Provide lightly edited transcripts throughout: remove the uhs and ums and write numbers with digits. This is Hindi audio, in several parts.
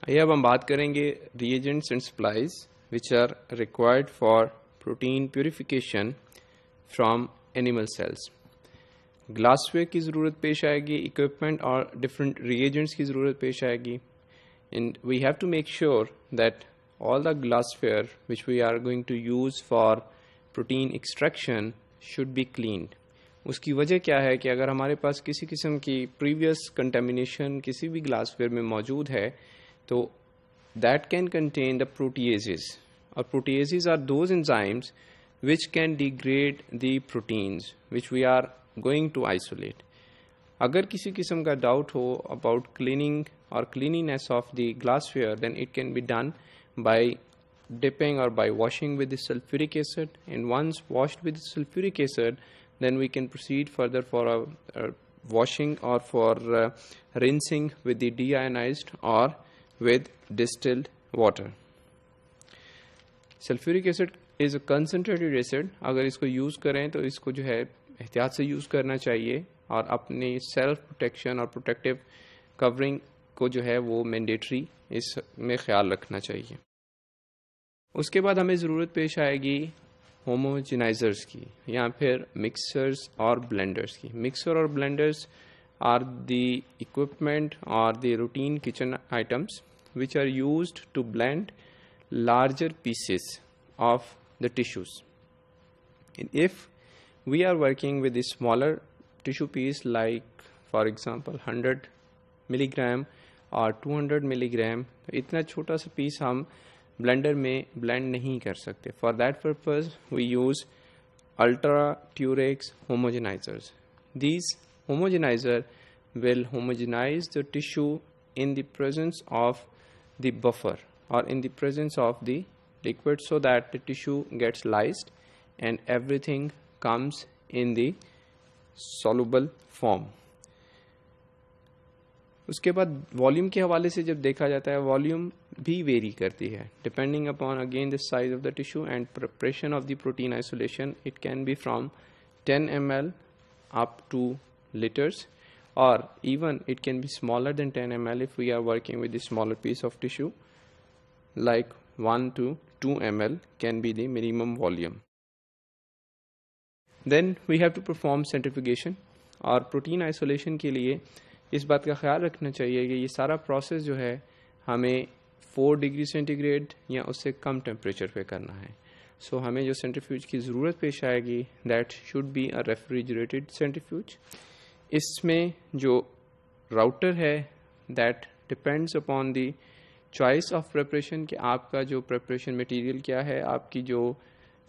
आइए अब हम बात करेंगे reagents and supplies which are required for protein purification from animal cells. Glassware की ज़रूरत पेश आएगी, इक्विपमेंट और डिफरेंट reagents की ज़रूरत पेश आएगी. And we have to make sure that all the glassware which we are going to use for protein extraction should be cleaned. उसकी वजह क्या है कि अगर हमारे पास किसी किस्म की प्रीवियस कंटेमिनेशन किसी भी ग्लासवेयर में मौजूद है तो that can contain the proteases. और proteases are those enzymes which can degrade the proteins which we are going to isolate. अगर किसी किस्म का डाउट हो about cleaning or cleanliness of the glassware, then it can be done by dipping or by washing with the sulfuric acid, and once washed with the sulfuric acid, then we can proceed further for washing or for rinsing with the deionized or with distilled water. Sulfuric acid is a concentrated acid. अगर इसको यूज़ करें तो इसको जो है एहतियात से यूज़ करना चाहिए और अपनी सेल्फ प्रोटेक्शन और प्रोटेक्टिव कवरिंग को जो है वो मैंडेटरी इसमें ख्याल रखना चाहिए. उसके बाद हमें ज़रूरत पेश आएगी होमोजेनाइजर्स की या फिर मिक्सर्स और ब्लेंडर्स की. मिक्सर और ब्लेंडर्स आर द इक्विपमेंट और the routine kitchen items which are used to blend larger pieces of the tissues. And if we are working with a smaller tissue piece like for example 100 milligram और 200 milligram, तो इतना छोटा सा पीस हम ब्लेंडर में ब्लेंड नहीं कर सकते. For that purpose we use ultra turrax homogenizers. These homogenizer will homogenize the tissue in the presence of the buffer or in the presence of the liquid so that the tissue gets lysed and everything comes in the soluble form. उसके बाद वॉल्यूम के हवाले से जब देखा जाता है वॉल्यूम भी वेरी करती है depending upon again the size of the tissue and preparation of the protein isolation. It can be from 10 ml up to liters, or even it can be smaller than 10 ml if we are working with the smaller piece of tissue, like 1 to 2 ml can be the minimum volume. Then we have to perform centrifugation. और प्रोटीन आइसोलेशन के लिए इस बात का ख्याल रखना चाहिए कि ये सारा प्रोसेस जो है हमें 4 डिग्री सेंटीग्रेड या उससे कम टेम्परेचर पे करना है. सो हमें जो सेंट्रीफ्यूज की ज़रूरत पेश आएगी that should be a refrigerated centrifuge. इसमें जो राउटर है that depends upon the choice of preparation कि आपका जो प्रिपरेशन मटेरियल क्या है, आपकी जो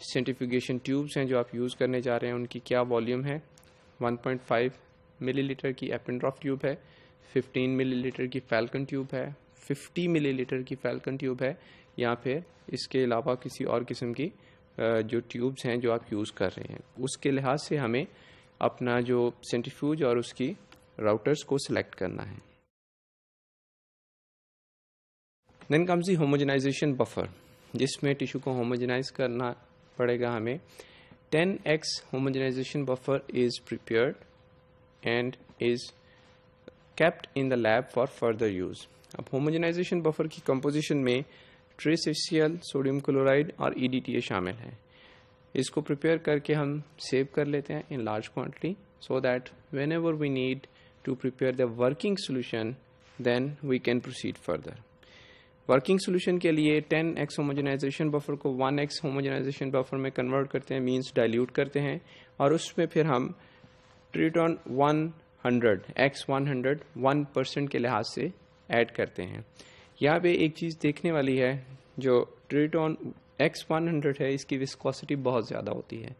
सेंट्रीफ्यूगेशन ट्यूब्स हैं जो आप यूज़ करने जा रहे हैं उनकी क्या वॉल्यूम है. 1.5 मिलीलीटर की एपेंड्रॉफ ट्यूब है, 15 मिलीलीटर की फैल्कन ट्यूब है, 50 मिलीलीटर की फैल्कन ट्यूब है, या फिर इसके अलावा किसी और किस्म की जो ट्यूब्स हैं जो आप यूज़ कर रहे हैं. उसके लिहाज से हमें अपना जो सेंट्रीफ्यूज और उसकी राउटर्स को सिलेक्ट करना है. Then comes the homogenisation buffer, जिसमें टिश्यू को होमोजेनाइज करना पड़ेगा हमें. 10x homogenization buffer is prepared and is kept in the lab for further use. अब homogenization buffer की composition में trace HCl, सोडियम क्लोराइड और EDTA शामिल है. इसको प्रिपेयर करके हम सेव कर लेते हैं in large quantity so that whenever we need to prepare the working solution then we can proceed further. Working solution के लिए 10x होमोजेनाइजेशन बफर को 1x होमोजेनाइजेशन बफर में कन्वर्ट करते हैं, मींस डाइल्यूट करते हैं, और उसमें फिर हम ट्रिटोन 100 1% के लिहाज से ऐड करते हैं. यहाँ पे एक चीज़ देखने वाली है, जो ट्रिटोन X100 है इसकी विस्कोसिटी बहुत ज़्यादा होती है.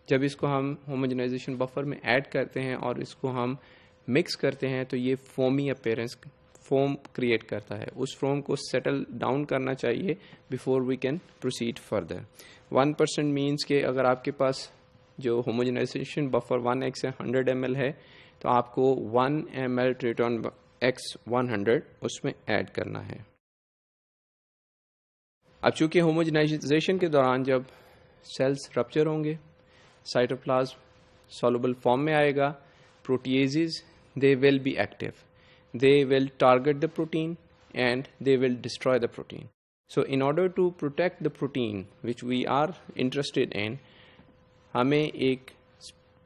जब इसको हम होमोजेनाइजेशन बफर में ऐड करते हैं और इसको हम मिक्स करते हैं तो ये फोमी अपीयरेंस फोम क्रिएट करता है. उस फोम को सेटल डाउन करना चाहिए before we can proceed further. 1% means के अगर आपके पास जो होमोजेनाइजेशन बफर 1x है 100 ml है तो आपको 1 ml ट्रिटोन X100 उसमें ऐड करना है. अब चूंकि होमोजेनाइजेशन के दौरान जब सेल्स रप्चर होंगे, साइटोप्लाज्म सॉल्युबल फॉर्म में आएगा, proteases they will be active. They will target the protein and they will destroy the protein. So in order to protect the protein which we are interested in, हमें एक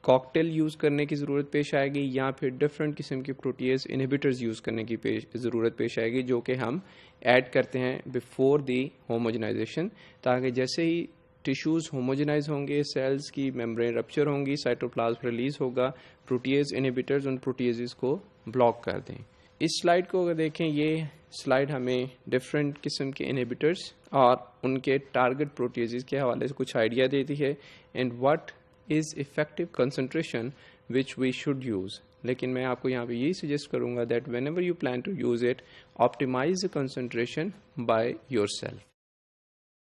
कॉकटेल यूज़ करने की ज़रूरत पेश आएगी या फिर डिफरेंट किस्म के प्रोटीएज इनहिबिटर्स यूज़ करने की ज़रूरत पेश आएगी, जो कि हम ऐड करते हैं बिफोर दी होमोजेनाइजेशन, ताकि जैसे ही टिश्यूज़ होमोजेनाइज होंगे, सेल्स की मेम्ब्रेन रप्चर होंगी, साइटोप्लाज्म रिलीज होगा, प्रोटीएज इनहिबिटर्स उन प्रोटीएज को ब्लॉक कर दें। इस स्लाइड को अगर देखें, ये स्लाइड हमें डिफरेंट किस्म के इनहिबिटर्स और उनके टारगेट प्रोटीएज के हवाले से कुछ आइडिया देती है and what is effective concentration which we should use. लेकिन मैं आपको यहाँ पे यही सजेस्ट करूँगा that whenever you plan to use it, optimise the concentration by yourself.